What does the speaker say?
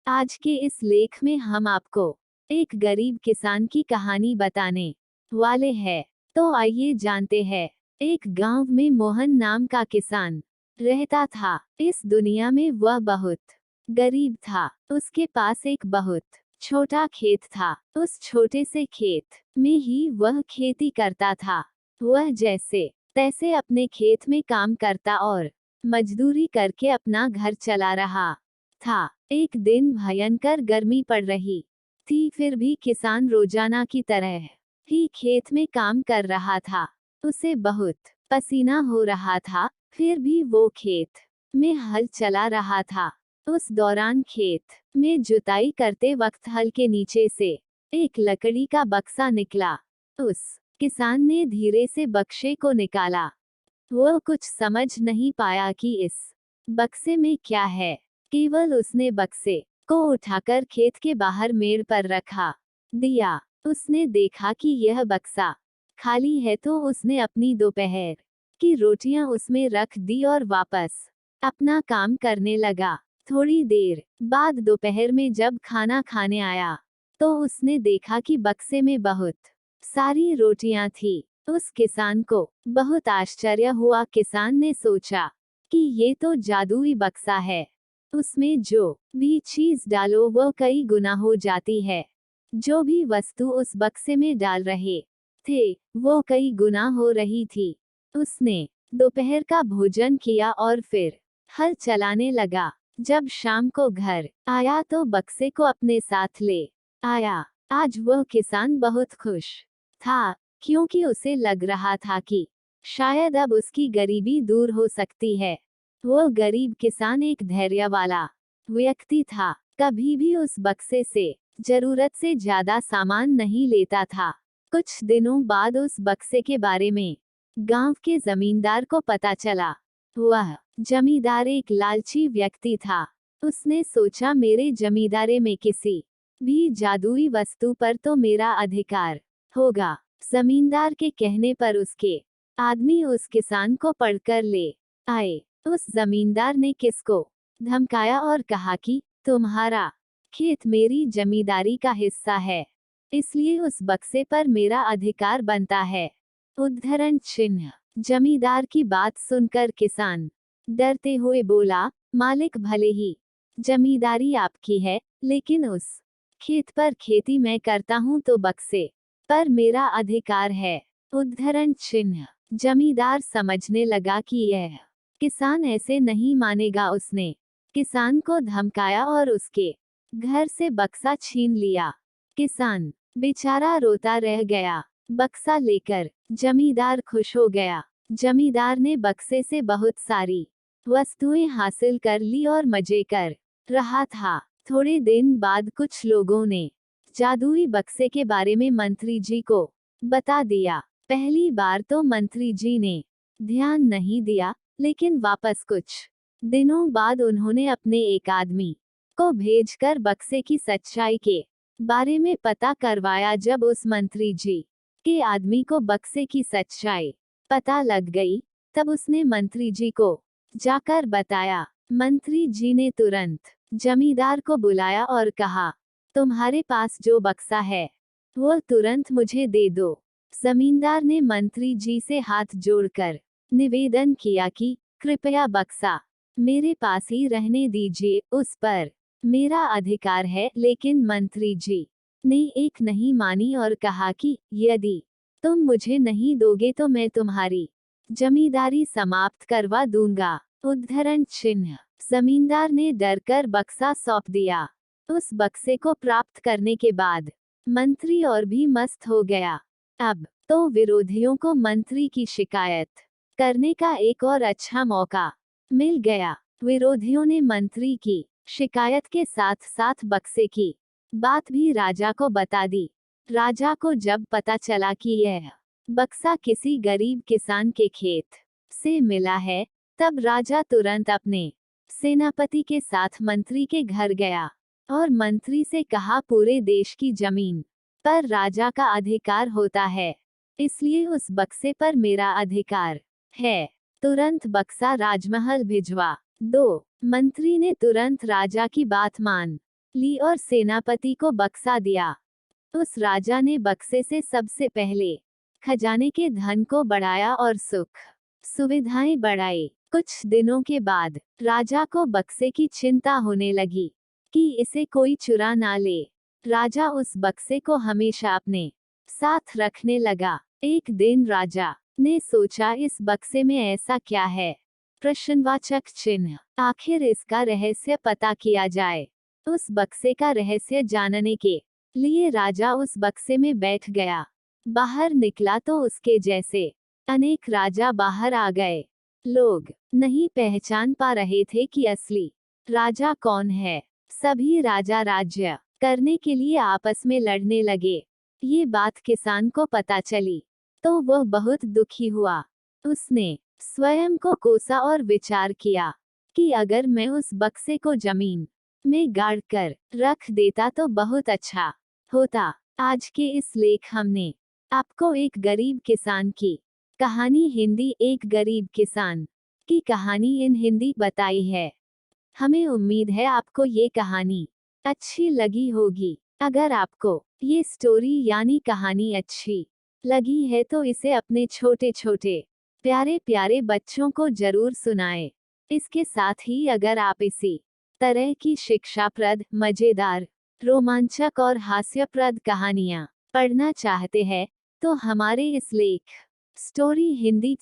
आज के इस लेख में हम आपको एक गरीब किसान की कहानी बताने वाले हैं। तो आइए जानते हैं। एक गांव में मोहन नाम का किसान रहता था। इस दुनिया में वह बहुत गरीब था। उसके पास एक बहुत छोटा खेत था। उस छोटे से खेत में ही वह खेती करता था। वह जैसे तैसे अपने खेत में काम करता और मजदूरी करके अपना घर चला रहा था। एक दिन भयंकर गर्मी पड़ रही थी, फिर भी किसान रोजाना की तरह ही खेत में काम कर रहा था। उसे बहुत पसीना हो रहा था, फिर भी वो खेत में हल चला रहा था। उस दौरान खेत में जुताई करते वक्त हल के नीचे से एक लकड़ी का बक्सा निकला। उस किसान ने धीरे से बक्से को निकाला। वह कुछ समझ नहीं पाया कि इस बक्से में क्या है। केवल उसने बक्से को उठाकर खेत के बाहर मेड़ पर रखा दिया। उसने देखा कि यह बक्सा खाली है, तो उसने अपनी दोपहर की रोटियां उसमें रख दी और वापस अपना काम करने लगा। थोड़ी देर बाद दोपहर में जब खाना खाने आया, तो उसने देखा कि बक्से में बहुत सारी रोटियां थी। उस किसान को बहुत आश्चर्य हुआ। किसान ने सोचा कि ये तो जादुई बक्सा है। उसमें जो भी चीज डालो वह कई गुना हो जाती है। जो भी वस्तु उस बक्से में डाल रहे थे वो कई गुना हो रही थी। उसने दोपहर का भोजन किया और फिर हल चलाने लगा। जब शाम को घर आया तो बक्से को अपने साथ ले आया। आज वह किसान बहुत खुश था, क्योंकि उसे लग रहा था कि शायद अब उसकी गरीबी दूर हो सकती है। वह गरीब किसान एक धैर्य वाला व्यक्ति था। कभी भी उस बक्से से जरूरत से ज्यादा सामान नहीं लेता था। कुछ दिनों बाद उस बक्से के बारे में गांव के जमींदार को पता चला। वह जमींदार एक लालची व्यक्ति था। उसने सोचा, मेरे जमींदारे में किसी भी जादुई वस्तु पर तो मेरा अधिकार होगा। जमींदार के कहने पर उसके आदमी उस किसान को पकड़कर ले आए। उस जमींदार ने किसको धमकाया और कहा कि तुम्हारा खेत मेरी जमींदारी का हिस्सा है, इसलिए उस बक्से पर मेरा अधिकार बनता है। उद्धरण चिन्ह। जमींदार की बात सुनकर किसान डरते हुए बोला, मालिक भले ही जमींदारी आपकी है, लेकिन उस खेत पर खेती मैं करता हूँ तो बक्से पर मेरा अधिकार है। उद्धरण चिन्ह। जमींदार समझने लगा कि यह किसान ऐसे नहीं मानेगा। उसने किसान को धमकाया और उसके घर से बक्सा छीन लिया। किसान बेचारा रोता रह गया। बक्सा लेकर जमींदार खुश हो गया। जमींदार ने बक्से से बहुत सारी वस्तुएं हासिल कर ली और मजे कर रहा था। थोड़े दिन बाद कुछ लोगों ने जादुई बक्से के बारे में मंत्री जी को बता दिया। पहली बार तो मंत्री जी ने ध्यान नहीं दिया, लेकिन वापस कुछ दिनों बाद उन्होंने अपने एक आदमी को भेजकर बक्से की सच्चाई के बारे में पता करवाया। जब उस मंत्री जी के आदमी को बक्से की सच्चाई पता लग गई, तब उसने मंत्री जी को जाकर बताया। मंत्री जी ने तुरंत जमींदार को बुलाया और कहा, तुम्हारे पास जो बक्सा है वह तुरंत मुझे दे दो। जमींदार ने मंत्री जी से हाथ जोड़कर निवेदन किया कि कृपया बक्सा मेरे पास ही रहने दीजिए, उस पर मेरा अधिकार है। लेकिन मंत्री जी ने एक नहीं मानी और कहा कि यदि तुम मुझे नहीं दोगे तो मैं तुम्हारी जमींदारी समाप्त करवा दूंगा। उद्धरण चिन्ह। जमींदार ने डरकर बक्सा सौंप दिया। उस बक्से को प्राप्त करने के बाद मंत्री और भी मस्त हो गया। अब तो विरोधियों को मंत्री की शिकायत करने का एक और अच्छा मौका मिल गया। विरोधियों ने मंत्री की शिकायत के साथ साथ बक्से की बात भी राजा को बता दी। राजा को जब पता चला कि यह बक्सा किसी गरीब किसान के खेत से मिला है, तब राजा तुरंत अपने सेनापति के साथ मंत्री के घर गया और मंत्री से कहा, पूरे देश की जमीन पर राजा का अधिकार होता है, इसलिए उस बक्से पर मेरा अधिकार है। तुरंत बक्सा राजमहल भिजवा दो। मंत्री ने तुरंत राजा की बात मान ली और सेनापति को बक्सा दिया। उस राजा ने बक्से से सबसे पहले खजाने के धन को बढ़ाया और सुख सुविधाएं बढ़ाई। कुछ दिनों के बाद राजा को बक्से की चिंता होने लगी कि इसे कोई चुरा ना ले। राजा उस बक्से को हमेशा अपने साथ रखने लगा। एक दिन राजा ने सोचा, इस बक्से में ऐसा क्या है? प्रश्नवाचक चिन्ह। आखिर इसका रहस्य पता किया जाए। उस बक्से का रहस्य जानने के लिए राजा उस बक्से में बैठ गया। बाहर निकला तो उसके जैसे अनेक राजा बाहर आ गए। लोग नहीं पहचान पा रहे थे कि असली राजा कौन है। सभी राजा राज्य करने के लिए आपस में लड़ने लगे। ये बात किसान को पता चली तो वह बहुत दुखी हुआ। उसने स्वयं को कोसा और विचार किया कि अगर मैं उस बक्से को जमीन में गाड़ कर रख देता तो बहुत अच्छा होता। आज के इस लेख हमने आपको एक गरीब किसान की कहानी हिंदी एक गरीब किसान की कहानी इन हिंदी बताई है। हमें उम्मीद है आपको ये कहानी अच्छी लगी होगी। अगर आपको ये स्टोरी यानी कहानी अच्छी लगी है तो इसे अपने छोटे छोटे प्यारे प्यारे बच्चों को जरूर सुनाएं। इसके साथ ही अगर आप इसी तरह की शिक्षाप्रद, मजेदार, रोमांचक और हास्यप्रद कहानियाँ पढ़ना चाहते हैं तो हमारे इस लेख स्टोरी हिंदी